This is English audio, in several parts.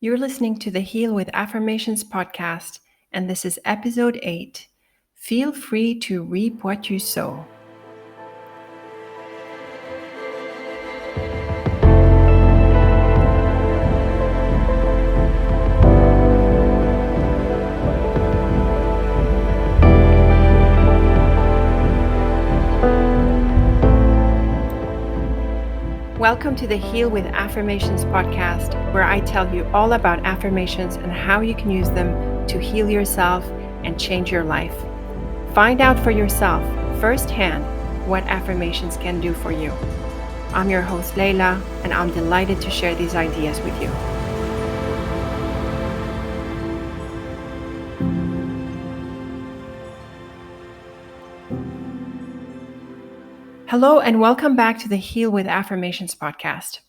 You're listening to the Heal with Affirmations podcast, and this is episode 8. Feel free to reap what you sow. Welcome to the Heal with Affirmations podcast, where I tell you all about affirmations and how you can use them to heal yourself and change your life. Find out for yourself firsthand what affirmations can do for you. I'm your host, Layla, and I'm delighted to share these ideas with you. Hello, and welcome back to the Heal with Affirmations podcast.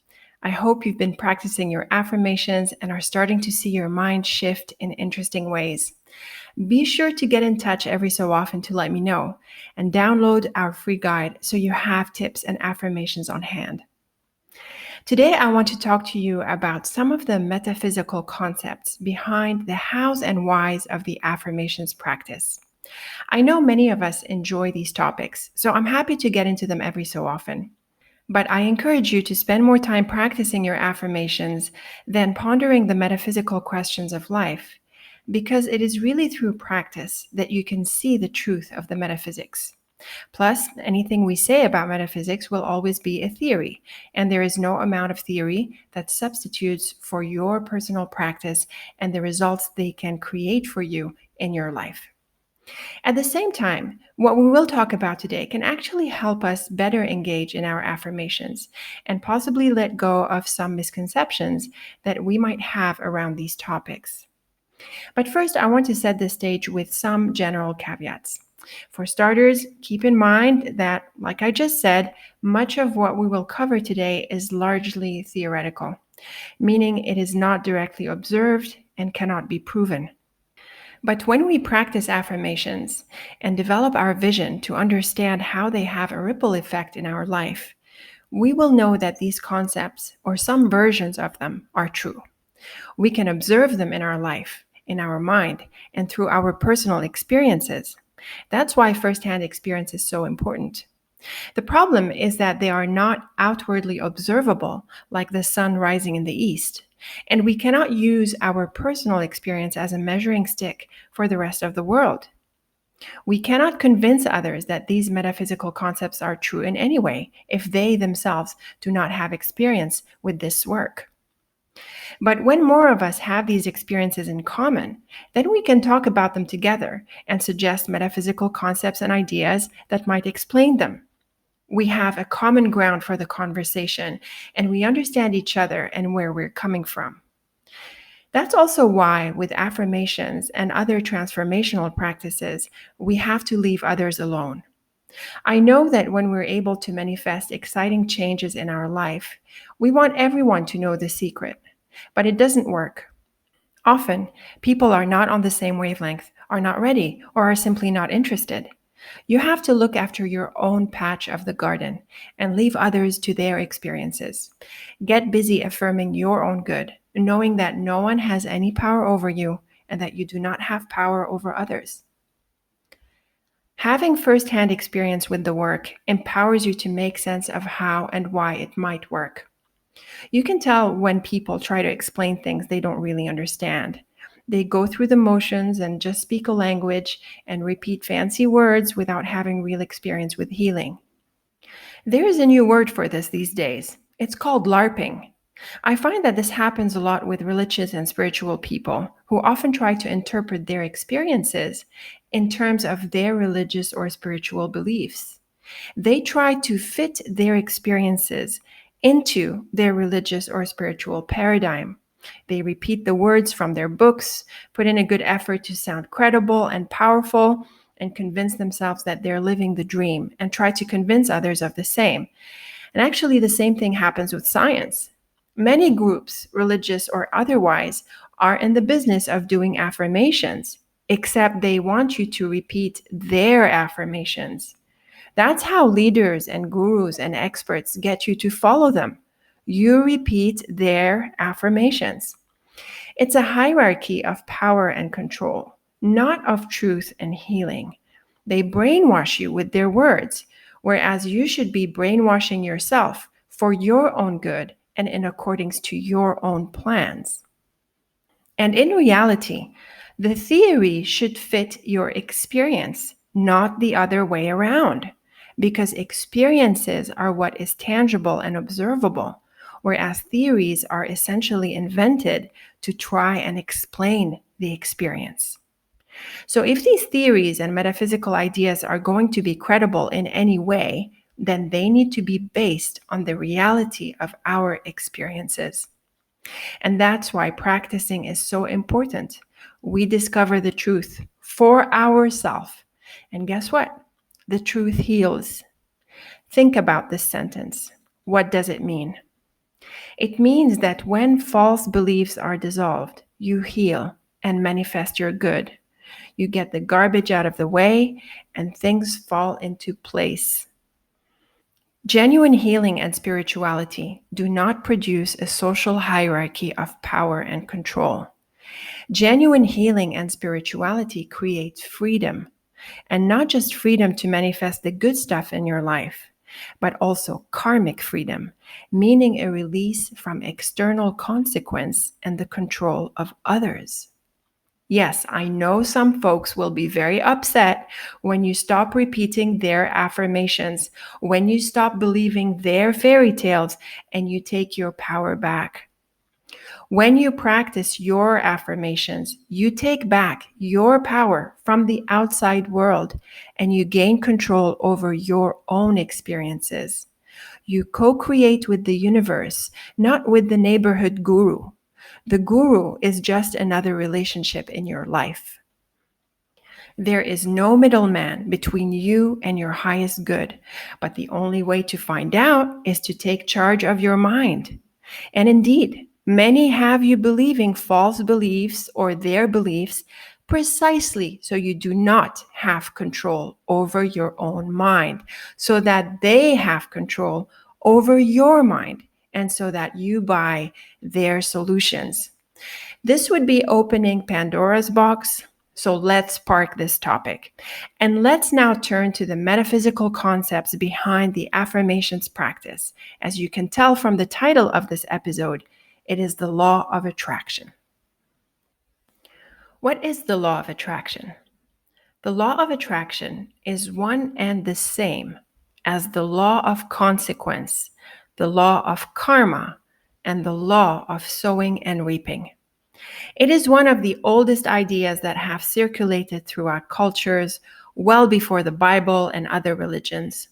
I hope you've been practicing your affirmations and are starting to see your mind shift in interesting ways. Be sure to get in touch every so often to let me know and download our free guide so you have tips and affirmations on hand. Today, I want to talk to you about some of the metaphysical concepts behind the hows and whys of the affirmations practice. I know many of us enjoy these topics, so I'm happy to get into them every so often. But I encourage you to spend more time practicing your affirmations than pondering the metaphysical questions of life, because it is really through practice that you can see the truth of the metaphysics. Plus, anything we say about metaphysics will always be a theory, and there is no amount of theory that substitutes for your personal practice and the results they can create for you in your life. At the same time, what we will talk about today can actually help us better engage in our affirmations and possibly let go of some misconceptions that we might have around these topics. But first, I want to set the stage with some general caveats. For starters, keep in mind that, like I just said, much of what we will cover today is largely theoretical, meaning it is not directly observed and cannot be proven. But when we practice affirmations and develop our vision to understand how they have a ripple effect in our life, we will know that these concepts, or some versions of them, are true. We can observe them in our life, in our mind, and through our personal experiences. That's why firsthand experience is so important. The problem is that they are not outwardly observable, like the sun rising in the east, and we cannot use our personal experience as a measuring stick for the rest of the world. We cannot convince others that these metaphysical concepts are true in any way if they themselves do not have experience with this work. But when more of us have these experiences in common, then we can talk about them together and suggest metaphysical concepts and ideas that might explain them. We have a common ground for the conversation, and we understand each other and where we're coming from. That's also why, with affirmations and other transformational practices, we have to leave others alone. I know that when we're able to manifest exciting changes in our life, we want everyone to know the secret, but it doesn't work. Often, people are not on the same wavelength, are not ready, or are simply not interested. You have to look after your own patch of the garden and leave others to their experiences. Get busy affirming your own good, knowing that no one has any power over you and that you do not have power over others. Having firsthand experience with the work empowers you to make sense of how and why it might work. You can tell when people try to explain things they don't really understand. They go through the motions and just speak a language and repeat fancy words without having real experience with healing. There is a new word for this these days. It's called LARPing. I find that this happens a lot with religious and spiritual people who often try to interpret their experiences in terms of their religious or spiritual beliefs. They try to fit their experiences into their religious or spiritual paradigm. They repeat the words from their books, put in a good effort to sound credible and powerful, and convince themselves that they're living the dream and try to convince others of the same. And actually, the same thing happens with science. Many groups, religious or otherwise, are in the business of doing affirmations, except they want you to repeat their affirmations. That's how leaders and gurus and experts get you to follow them. You repeat their affirmations. It's a hierarchy of power and control, not of truth and healing. They brainwash you with their words, whereas you should be brainwashing yourself for your own good and in accordance to your own plans. And in reality, the theory should fit your experience, not the other way around, because experiences are what is tangible and observable, whereas theories are essentially invented to try and explain the experience. So, if these theories and metaphysical ideas are going to be credible in any way, then they need to be based on the reality of our experiences. And that's why practicing is so important. We discover the truth for ourselves. And guess what? The truth heals. Think about this sentence. What does it mean? It means that when false beliefs are dissolved, you heal and manifest your good. You get the garbage out of the way and things fall into place. Genuine healing and spirituality do not produce a social hierarchy of power and control. Genuine healing and spirituality creates freedom, and not just freedom to manifest the good stuff in your life, but also karmic freedom, meaning a release from external consequence and the control of others. Yes, I know some folks will be very upset when you stop repeating their affirmations, when you stop believing their fairy tales, and you take your power back. When you practice your affirmations, you take back your power from the outside world and you gain control over your own experiences. You co create with the universe, not with the neighborhood guru. The guru is just another relationship in your life. There is no middleman between you and your highest good, but the only way to find out is to take charge of your mind. And indeed, many have you believing false beliefs or their beliefs precisely so you do not have control over your own mind, so that they have control over your mind, and so that you buy their solutions. This would be opening Pandora's box. So let's park this topic. And let's now turn to the metaphysical concepts behind the affirmations practice. As you can tell from the title of this episode, it is the law of attraction. What is the law of attraction? The law of attraction is one and the same as the law of consequence, the law of karma, and the law of sowing and reaping. It is one of the oldest ideas that have circulated throughout cultures well before the Bible and other religions.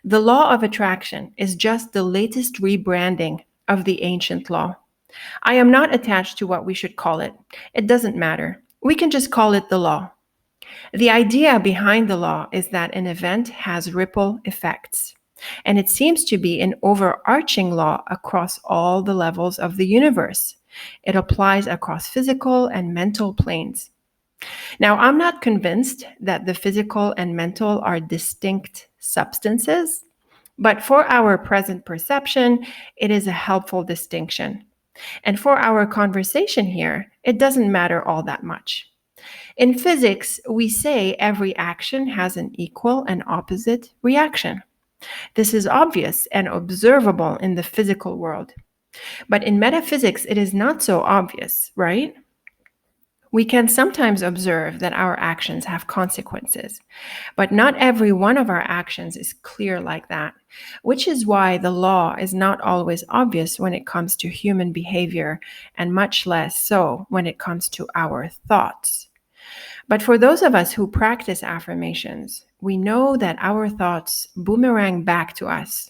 The law of attraction is just the latest rebranding of the ancient law. I am not attached to what we should call it. It doesn't matter. We can just call it the law. The idea behind the law is that an event has ripple effects, and it seems to be an overarching law across all the levels of the universe. It applies across physical and mental planes. Now, I'm not convinced that the physical and mental are distinct substances, but for our present perception, it is a helpful distinction. And for our conversation here, it doesn't matter all that much. In physics, we say every action has an equal and opposite reaction. This is obvious and observable in the physical world. But in metaphysics, it is not so obvious, right? We can sometimes observe that our actions have consequences, but not every one of our actions is clear like that, which is why the law is not always obvious when it comes to human behavior, and much less so when it comes to our thoughts. But for those of us who practice affirmations, we know that our thoughts boomerang back to us.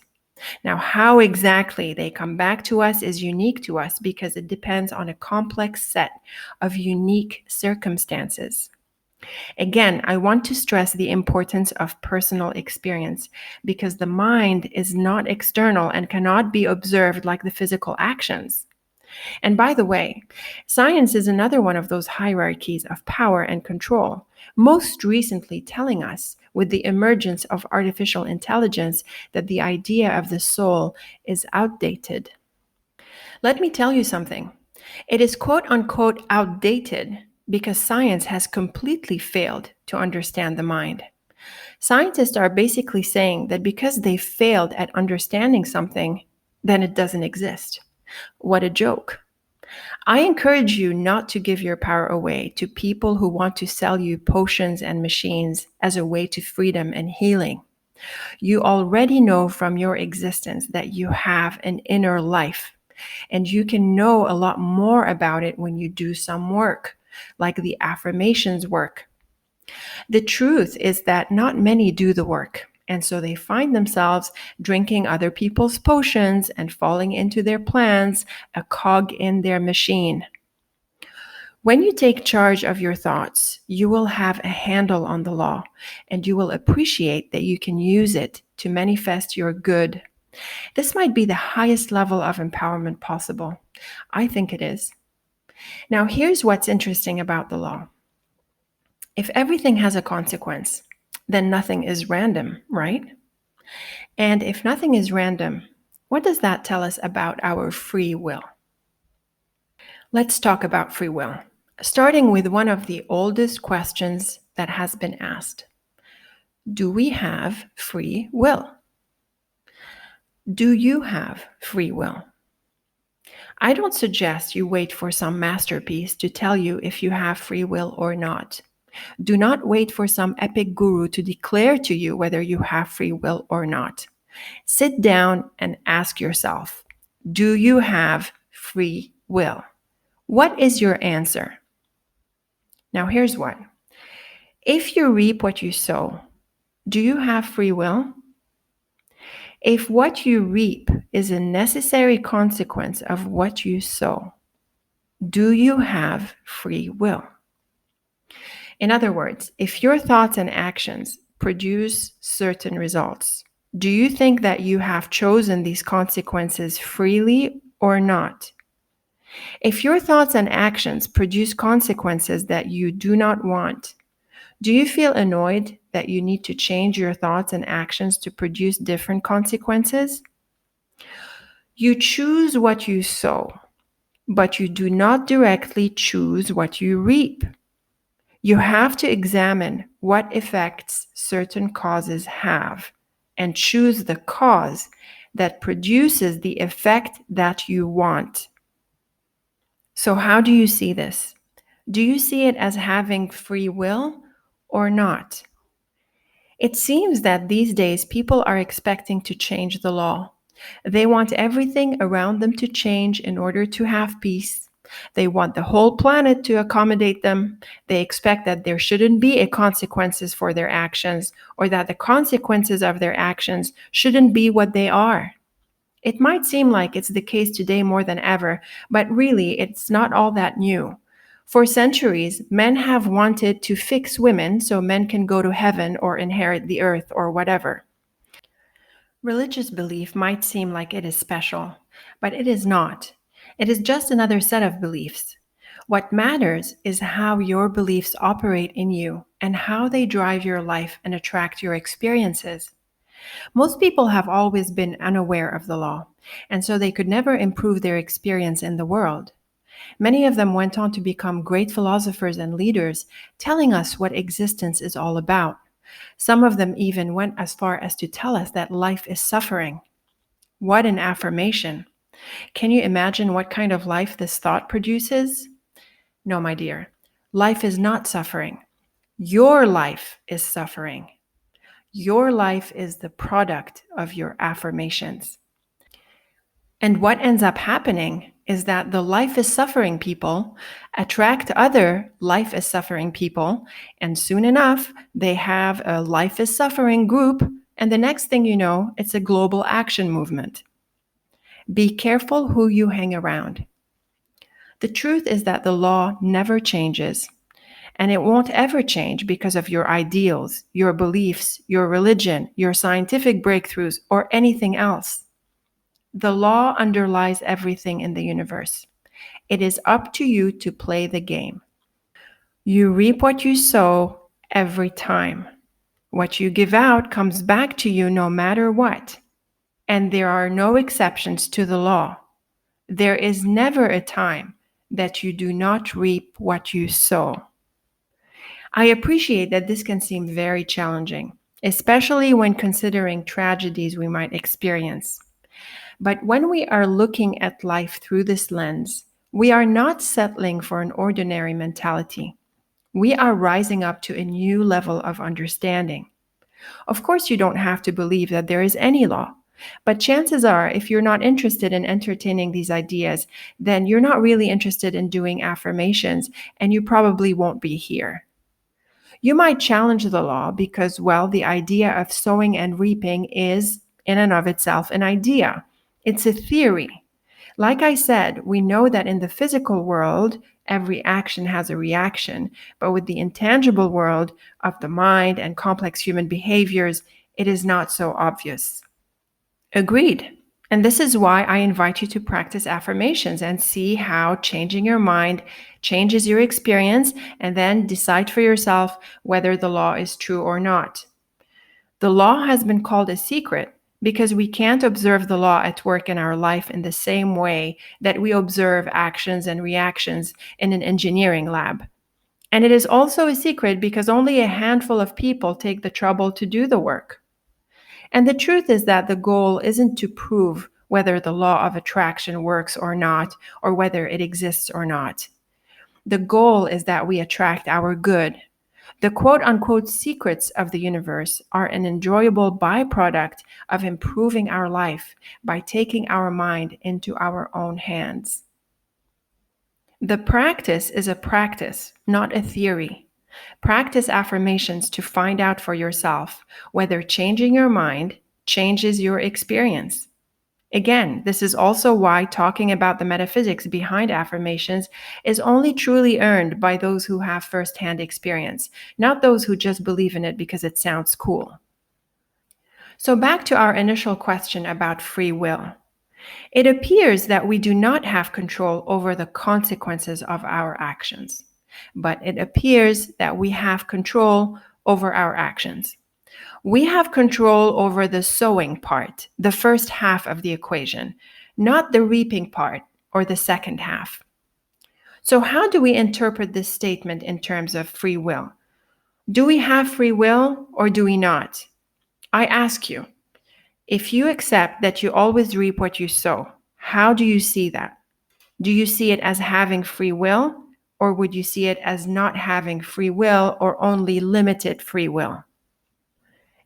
Now, how exactly they come back to us is unique to us because it depends on a complex set of unique circumstances. Again, I want to stress the importance of personal experience because the mind is not external and cannot be observed like the physical actions. And by the way, science is another one of those hierarchies of power and control, most recently telling us, with the emergence of artificial intelligence, that the idea of the soul is outdated. Let me tell you something. It is quote unquote outdated because science has completely failed to understand the mind. Scientists are basically saying that because they failed at understanding something, then it doesn't exist. What a joke. I encourage you not to give your power away to people who want to sell you potions and machines as a way to freedom and healing. You already know from your existence that you have an inner life, and you can know a lot more about it when you do some work, like the affirmations work. The truth is that not many do the work, and so they find themselves drinking other people's potions and falling into their plans, a cog in their machine. When you take charge of your thoughts, you will have a handle on the law, and you will appreciate that you can use it to manifest your good. This might be the highest level of empowerment possible. I think it is. Now, here's what's interesting about the law. If everything has a consequence, then nothing is random, right? And if nothing is random, what does that tell us about our free will? Let's talk about free will, starting with one of the oldest questions that has been asked. Do we have free will? Do you have free will? I don't suggest you wait for some masterpiece to tell you if you have free will or not. Do not wait for some epic guru to declare to you whether you have free will or not. Sit down and ask yourself, do you have free will? What is your answer? Now, here's what. If you reap what you sow, do you have free will? If what you reap is a necessary consequence of what you sow, do you have free will? In other words, if your thoughts and actions produce certain results, do you think that you have chosen these consequences freely or not? If your thoughts and actions produce consequences that you do not want, do you feel annoyed that you need to change your thoughts and actions to produce different consequences? You choose what you sow, but you do not directly choose what you reap. You have to examine what effects certain causes have and choose the cause that produces the effect that you want. So, how do you see this? Do you see it as having free will or not? It seems that these days people are expecting to change the law. They want everything around them to change in order to have peace. They want the whole planet to accommodate them. They expect that there shouldn't be a consequences for their actions, or that the consequences of their actions shouldn't be what they are. It might seem like it's the case today more than ever, but really it's not all that new. For centuries, men have wanted to fix women so men can go to heaven or inherit the earth or whatever. Religious belief might seem like it is special, but it is not. It is just another set of beliefs. What matters is how your beliefs operate in you and how they drive your life and attract your experiences. Most people have always been unaware of the law, and so they could never improve their experience in the world. Many of them went on to become great philosophers and leaders, telling us what existence is all about. Some of them even went as far as to tell us that life is suffering. What an affirmation! Can you imagine what kind of life this thought produces? No, my dear, life is not suffering. Your life is suffering. Your life is the product of your affirmations. And what ends up happening is that the life is suffering people attract other life is suffering people, and soon enough, they have a life is suffering group, and the next thing you know, it's a global action movement. Be careful who you hang around. The truth is that the law never changes, and it won't ever change because of your ideals, your beliefs, your religion, your scientific breakthroughs, or anything else. The law underlies everything in the universe. It is up to you to play the game. You reap what you sow every time. What you give out comes back to you no matter what. And there are no exceptions to the law. There is never a time that you do not reap what you sow. I appreciate that this can seem very challenging, especially when considering tragedies we might experience. But when we are looking at life through this lens, we are not settling for an ordinary mentality. We are rising up to a new level of understanding. Of course, you don't have to believe that there is any law. But chances are, if you're not interested in entertaining these ideas, then you're not really interested in doing affirmations, and you probably won't be here. You might challenge the law because, well, the idea of sowing and reaping is, in and of itself, an idea. It's a theory. Like I said, we know that in the physical world, every action has a reaction, but with the intangible world of the mind and complex human behaviors, it is not so obvious. Agreed. And this is why I invite you to practice affirmations and see how changing your mind changes your experience, and then decide for yourself whether the law is true or not. The law has been called a secret because we can't observe the law at work in our life in the same way that we observe actions and reactions in an engineering lab. And it is also a secret because only a handful of people take the trouble to do the work. And the truth is that the goal isn't to prove whether the law of attraction works or not, or whether it exists or not. The goal is that we attract our good. The quote unquote secrets of the universe are an enjoyable byproduct of improving our life by taking our mind into our own hands. The practice is a practice, not a theory. Practice affirmations to find out for yourself whether changing your mind changes your experience. Again, this is also why talking about the metaphysics behind affirmations is only truly earned by those who have firsthand experience, not those who just believe in it because it sounds cool. So, back to our initial question about free will. It appears that we do not have control over the consequences of our actions, but it appears that we have control over our actions. We have control over the sowing part, the first half of the equation, not the reaping part or the second half. So, how do we interpret this statement in terms of free will? Do we have free will or do we not? I ask you, if you accept that you always reap what you sow, how do you see that? Do you see it as having free will, or would you see it as not having free will or only limited free will?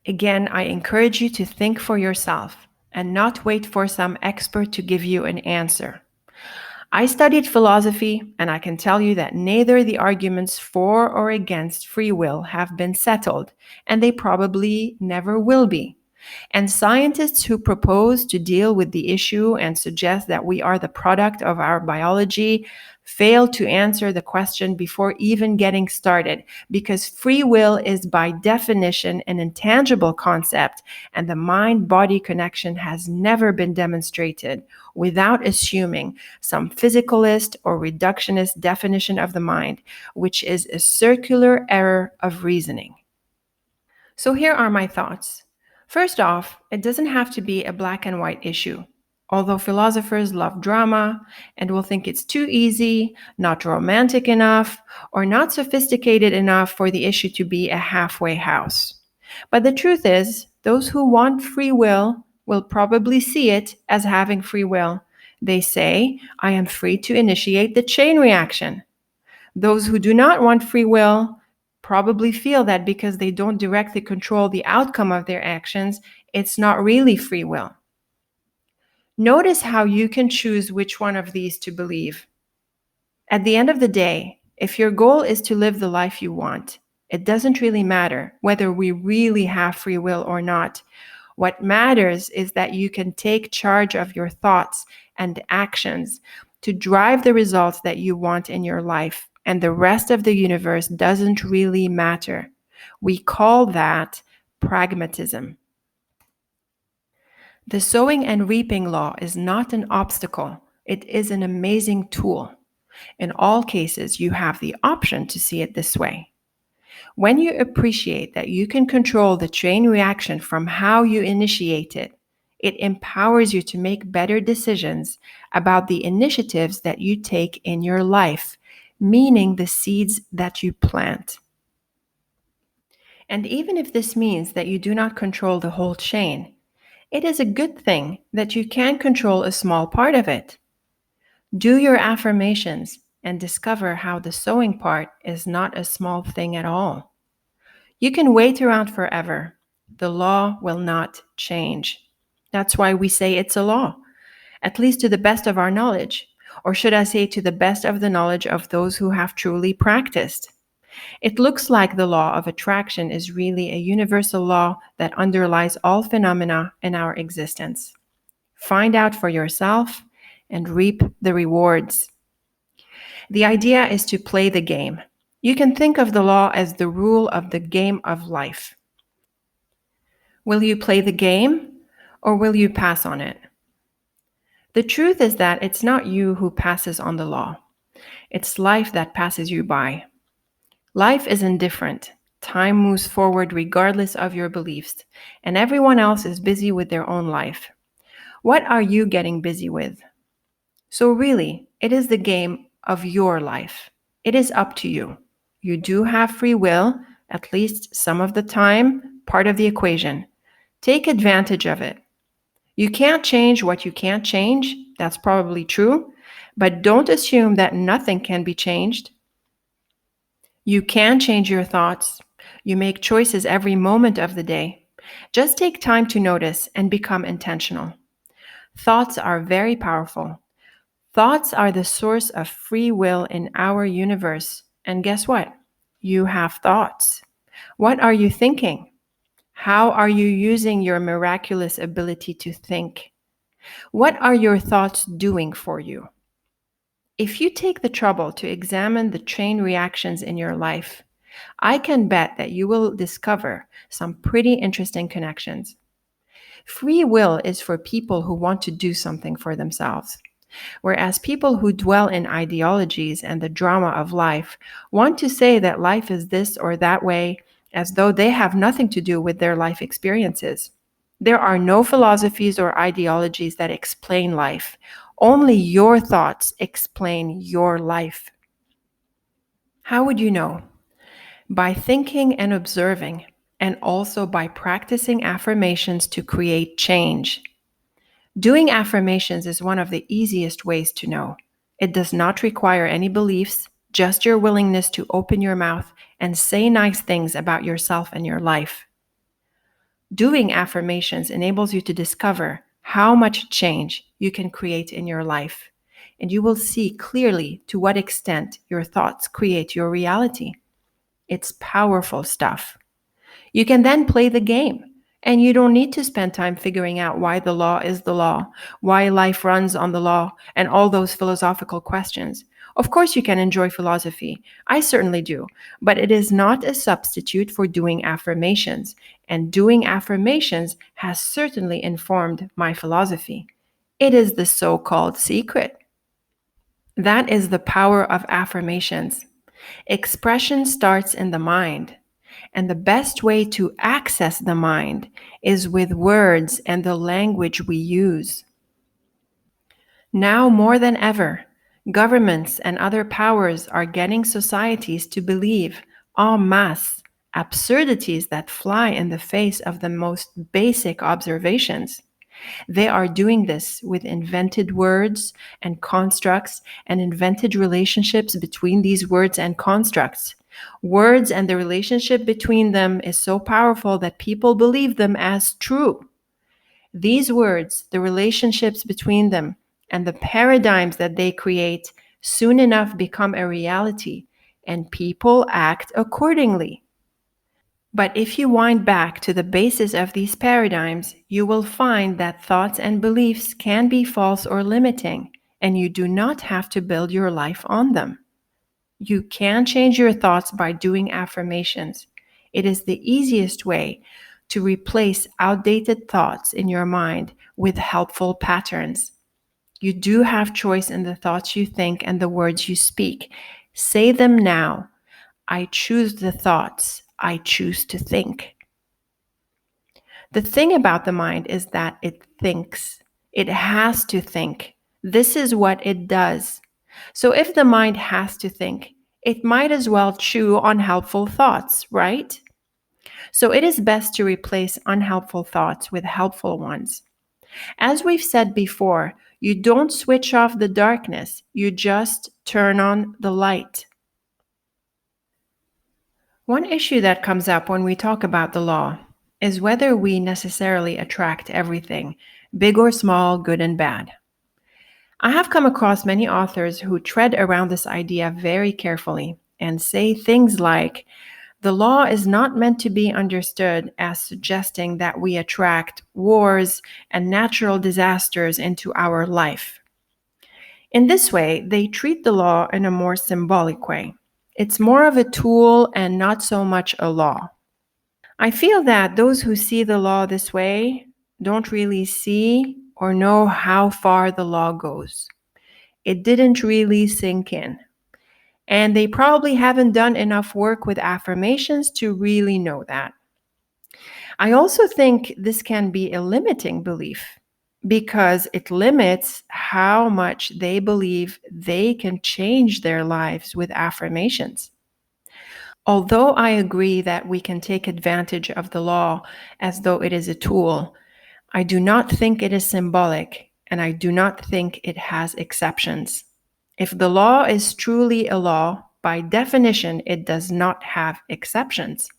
Again, I encourage you to think for yourself and not wait for some expert to give you an answer. I studied philosophy, and I can tell you that neither the arguments for or against free will have been settled, and they probably never will be. And scientists who propose to deal with the issue and suggest that we are the product of our biology fail to answer the question before even getting started, because free will is by definition an intangible concept, and the mind-body connection has never been demonstrated without assuming some physicalist or reductionist definition of the mind, which is a circular error of reasoning. So here are my thoughts. First off, it doesn't have to be a black and white issue. Although philosophers love drama and will think it's too easy, not romantic enough, or not sophisticated enough for the issue to be a halfway house. But the truth is, those who want free will probably see it as having free will. They say, I am free to initiate the chain reaction. Those who do not want free will probably feel that because they don't directly control the outcome of their actions, it's not really free will. Notice how you can choose which one of these to believe. At the end of the day, if your goal is to live the life you want, it doesn't really matter whether we really have free will or not. What matters is that you can take charge of your thoughts and actions to drive the results that you want in your life, and the rest of the universe doesn't really matter. We call that pragmatism. The sowing and reaping law is not an obstacle. It is an amazing tool. In all cases, you have the option to see it this way. When you appreciate that you can control the chain reaction from how you initiate it, It empowers you to make better decisions about the initiatives that you take in your life, meaning the seeds that you plant. And even if this means that you do not control the whole chain, it is a good thing that you can control a small part of it. Do your affirmations and discover how the sowing part is not a small thing at all. You can wait around forever. The law will not change. That's why we say it's a law, at least to the best of our knowledge. Or should I say, to the best of the knowledge of those who have truly practiced. It looks like the law of attraction is really a universal law that underlies all phenomena in our existence. Find out for yourself and reap the rewards. The idea is to play the game. You can think of the law as the rule of the game of life. Will you play the game or will you pass on it? The truth is that it's not you who passes on the law. It's life that passes you by. Life is indifferent. Time moves forward regardless of your beliefs, and everyone else is busy with their own life. What are you getting busy with? So really, it is the game of your life. It is up to you. You do have free will, at least some of the time, part of the equation. Take advantage of it. You can't change what you can't change. That's probably true. But don't assume that nothing can be changed. You can change your thoughts. You make choices every moment of the day. Just take time to notice and become intentional. Thoughts are very powerful. Thoughts are the source of free will in our universe. And guess what? You have thoughts. What are you thinking? How are you using your miraculous ability to think? What are your thoughts doing for you? If you take the trouble to examine the chain reactions in your life, I can bet that you will discover some pretty interesting connections. Free will is for people who want to do something for themselves, whereas people who dwell in ideologies and the drama of life want to say that life is this or that way, as though they have nothing to do with their life experiences. There are no philosophies or ideologies that explain life. Only your thoughts explain your life. How would you know? By thinking and observing, and also by practicing affirmations to create change. Doing affirmations is one of the easiest ways to know. It does not require any beliefs, just your willingness to open your mouth and say nice things about yourself and your life. Doing affirmations enables you to discover how much change you can create in your life, and you will see clearly to what extent your thoughts create your reality. It's powerful stuff. You can then play the game, and you don't need to spend time figuring out why the law is the law, why life runs on the law, and all those philosophical questions. Of course, you can enjoy philosophy. I certainly do, but it is not a substitute for doing affirmations, and doing affirmations has certainly informed my philosophy. It is the so-called secret. That is the power of affirmations. Expression starts in the mind. And the best way to access the mind is with words and the language we use. Now more than ever, governments and other powers are getting societies to believe en masse absurdities that fly in the face of the most basic observations. They are doing this with invented words and constructs and invented relationships between these words and constructs. Words and the relationship between them is so powerful that people believe them as true. These words, the relationships between them, and the paradigms that they create soon enough become a reality, and people act accordingly. But if you wind back to the basis of these paradigms, you will find that thoughts and beliefs can be false or limiting, and you do not have to build your life on them. You can change your thoughts by doing affirmations. It is the easiest way to replace outdated thoughts in your mind with helpful patterns. You do have choice in the thoughts you think and the words you speak. Say them now. I choose the thoughts I choose to think. The thing about the mind is that it thinks. It has to think. This is what it does. So if the mind has to think, it might as well chew on helpful thoughts, right? So it is best to replace unhelpful thoughts with helpful ones. As we've said before, you don't switch off the darkness, you just turn on the light. One issue that comes up when we talk about the law is whether we necessarily attract everything, big or small, good and bad. I have come across many authors who tread around this idea very carefully and say things like, the law is not meant to be understood as suggesting that we attract wars and natural disasters into our life. In this way, they treat the law in a more symbolic way. It's more of a tool and not so much a law. I feel that those who see the law this way don't really see or know how far the law goes. It didn't really sink in. And they probably haven't done enough work with affirmations to really know that. I also think this can be a limiting belief because it limits how much they believe they can change their lives with affirmations. Although I agree that we can take advantage of the law as though it is a tool, I do not think it is symbolic and I do not think it has exceptions. If the law is truly a law, by definition, it does not have exceptions.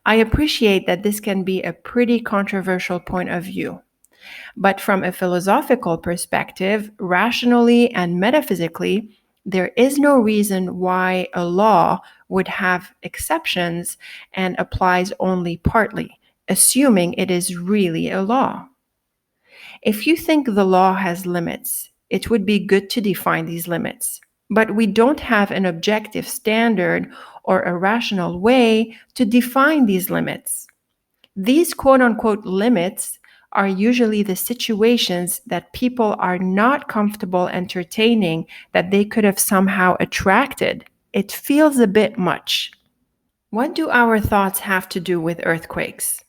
I appreciate that this can be a pretty controversial point of view. But from a philosophical perspective, rationally and metaphysically, there is no reason why a law would have exceptions and applies only partly, assuming it is really a law. If you think the law has limits, it would be good to define these limits. But we don't have an objective standard or a rational way to define these limits. These quote unquote limits are usually the situations that people are not comfortable entertaining that they could have somehow attracted. It feels a bit much. What do our thoughts have to do with earthquakes?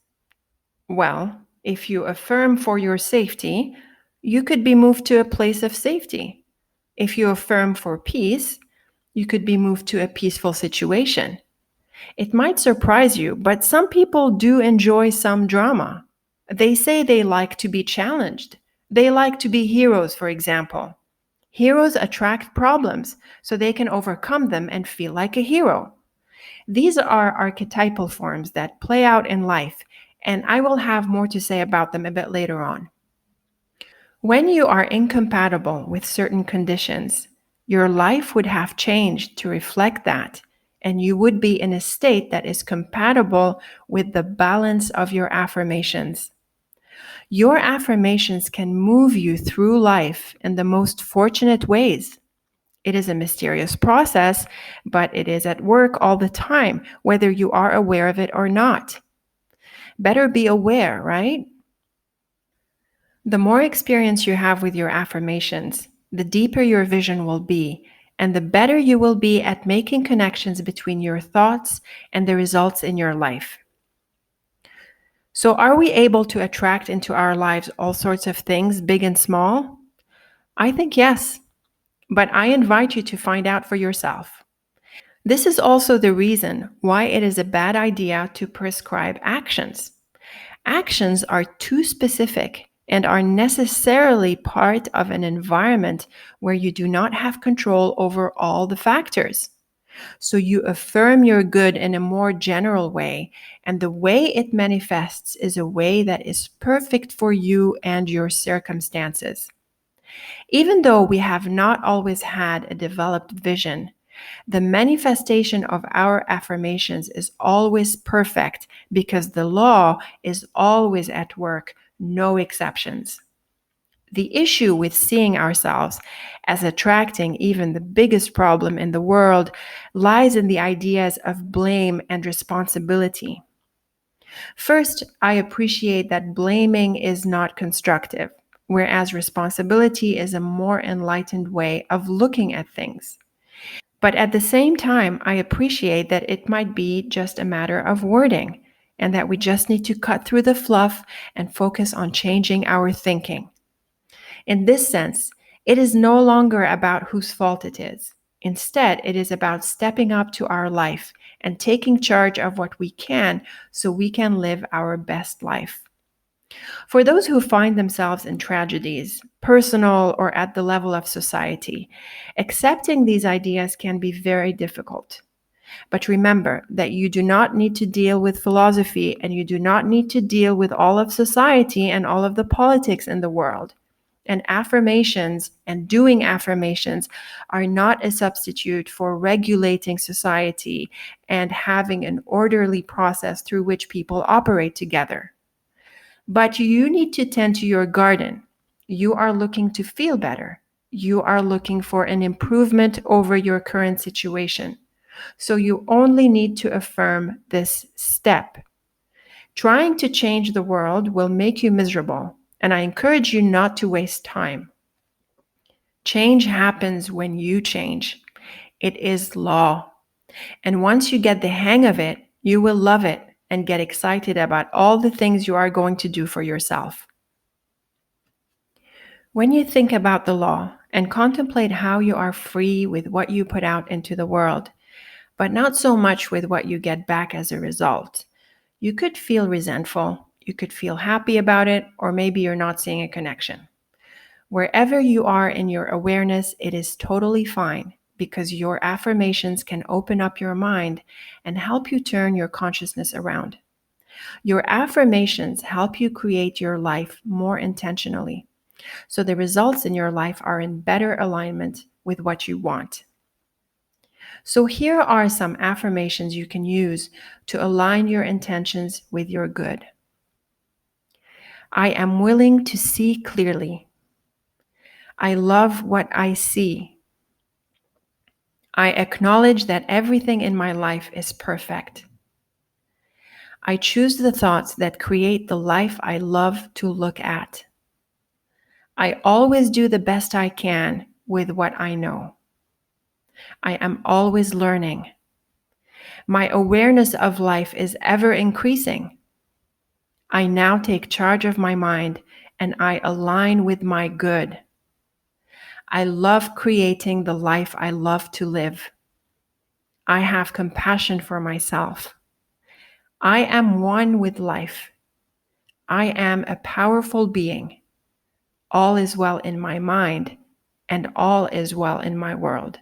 Well, if you affirm for your safety, you could be moved to a place of safety. If you affirm for peace, you could be moved to a peaceful situation. It might surprise you, but some people do enjoy some drama. They say they like to be challenged. They like to be heroes, for example. Heroes attract problems so they can overcome them and feel like a hero. These are archetypal forms that play out in life, and I will have more to say about them a bit later on. When you are incompatible with certain conditions, your life would have changed to reflect that, and you would be in a state that is compatible with the balance of your affirmations. Your affirmations can move you through life in the most fortunate ways. It is a mysterious process, but it is at work all the time, whether you are aware of it or not. Better be aware, right? The more experience you have with your affirmations, the deeper your vision will be, and the better you will be at making connections between your thoughts and the results in your life. So, are we able to attract into our lives all sorts of things, big and small? I think yes, but I invite you to find out for yourself. This is also the reason why it is a bad idea to prescribe actions. Actions are too specific and are necessarily part of an environment where you do not have control over all the factors. So you affirm your good in a more general way, and the way it manifests is a way that is perfect for you and your circumstances. Even though we have not always had a developed vision, the manifestation of our affirmations is always perfect because the law is always at work, no exceptions. The issue with seeing ourselves as attracting even the biggest problem in the world lies in the ideas of blame and responsibility. First, I appreciate that blaming is not constructive, whereas responsibility is a more enlightened way of looking at things. But at the same time, I appreciate that it might be just a matter of wording. and that we just need to cut through the fluff and focus on changing our thinking. In this sense, it is no longer about whose fault it is. Instead, it is about stepping up to our life and taking charge of what we can so we can live our best life. For those who find themselves in tragedies, personal or at the level of society, accepting these ideas can be very difficult. But remember that you do not need to deal with philosophy and you do not need to deal with all of society and all of the politics in the world. And affirmations and doing affirmations are not a substitute for regulating society and having an orderly process through which people operate together. But you need to tend to your garden. You are looking to feel better. You are looking for an improvement over your current situation. So you only need to affirm this step. Trying to change the world will make you miserable, and I encourage you not to waste time. Change happens when you change. It is law. And once you get the hang of it, you will love it and get excited about all the things you are going to do for yourself. When you think about the law and contemplate how you are free with what you put out into the world, but not so much with what you get back as a result, you could feel resentful, you could feel happy about it, or maybe you're not seeing a connection. Wherever you are in your awareness, it is totally fine because your affirmations can open up your mind and help you turn your consciousness around. Your affirmations help you create your life more intentionally, so the results in your life are in better alignment with what you want. So here are some affirmations you can use to align your intentions with your good. I am willing to see clearly. I love what I see. I acknowledge that everything in my life is perfect. I choose the thoughts that create the life I love to look at. I always do the best I can with what I know. I am always learning. My awareness of life is ever increasing. I now take charge of my mind and I align with my good. I love creating the life I love to live. I have compassion for myself. I am one with life. I am a powerful being. All is well in my mind, and all is well in my world.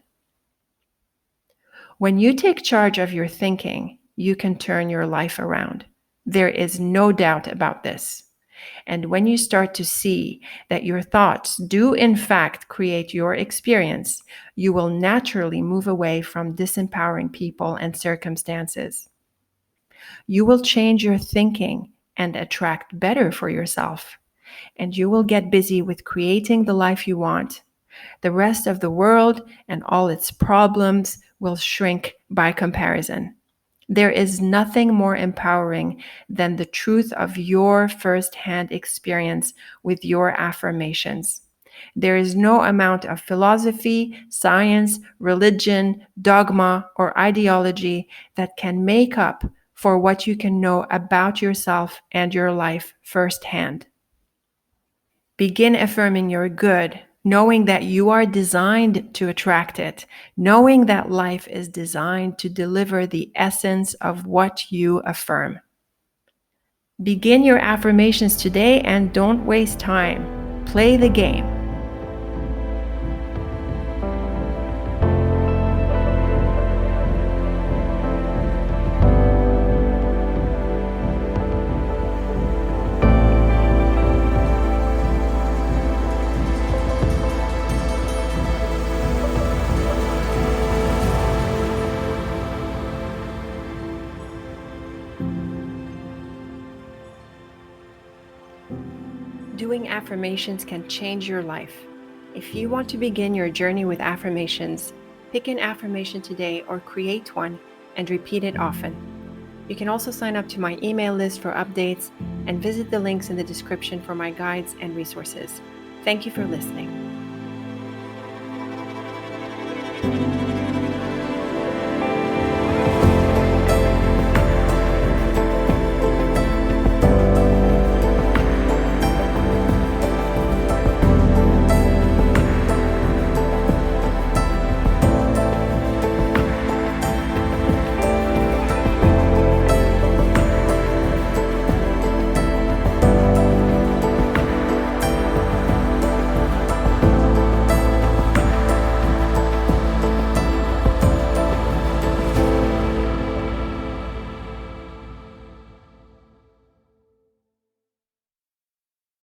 When you take charge of your thinking, you can turn your life around. There is no doubt about this. And when you start to see that your thoughts do in fact create your experience, you will naturally move away from disempowering people and circumstances. You will change your thinking and attract better for yourself. And you will get busy with creating the life you want. The rest of the world and all its problems will shrink by comparison. There is nothing more empowering than the truth of your first-hand experience with your affirmations. There is no amount of philosophy, science, religion, dogma, or ideology that can make up for what you can know about yourself and your life firsthand. Begin affirming your good, knowing that you are designed to attract it, knowing that life is designed to deliver the essence of what you affirm. Begin your affirmations today and don't waste time. Play the game. Doing affirmations can change your life. If you want to begin your journey with affirmations, pick an affirmation today or create one and repeat it often. You can also sign up to my email list for updates and visit the links in the description for my guides and resources. Thank you for listening.